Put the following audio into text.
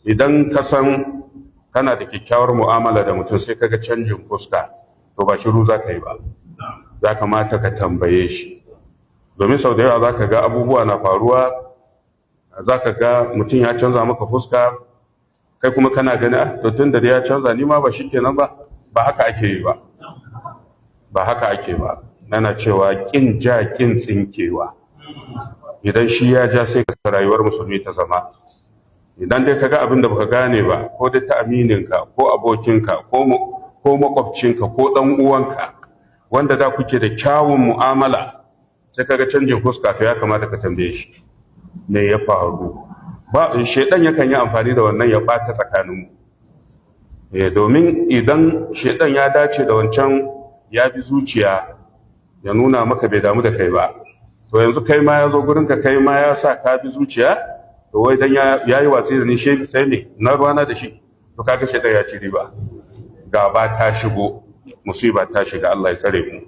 idan ka san kana da kyakkyawar mu'amala da mutum sai kaga canjin fuska, to ba shiru za ka yi ba, za kamata ka tambaye shi. Domin sau da yawa za ka ga abubuwa na faruwa, za ka ga mutum ya canza maka fuska, kai kuma kana gani to tun da ya canza ni ma ba shi kenan ba. Ba haka ake yi ba, ba haka ake ba. Nana cewa kin ja kin tsinkewa. Idan shi ya ja sai ka rayuwar musulmi ta zama. Idan dai kaga abin da baka gane ba, ko da ta amininka ko abokinka ko makwabcinka ko dan uwanka wanda da kuke da kyawun mu'amala, sai kaga canjin fuska, to ya kamata ka tambaye shi me ya faru. Ba shedan yakan yi amfani da wannan ya bata tsakaninmu. Domin idan shedan ya dace da wancan ya bi zuciya ya nuna maka bai damu da kai ba, to yanzu kai ma ya zo gurinka, kai ma ya sa ka bi zuciya, to wai dan ya yi watsi da ni sai ne na ruwana da shi, to kaga shedan ya ci riba, gaba ta shigo, musiba ta shiga. Allah ya tsare mu.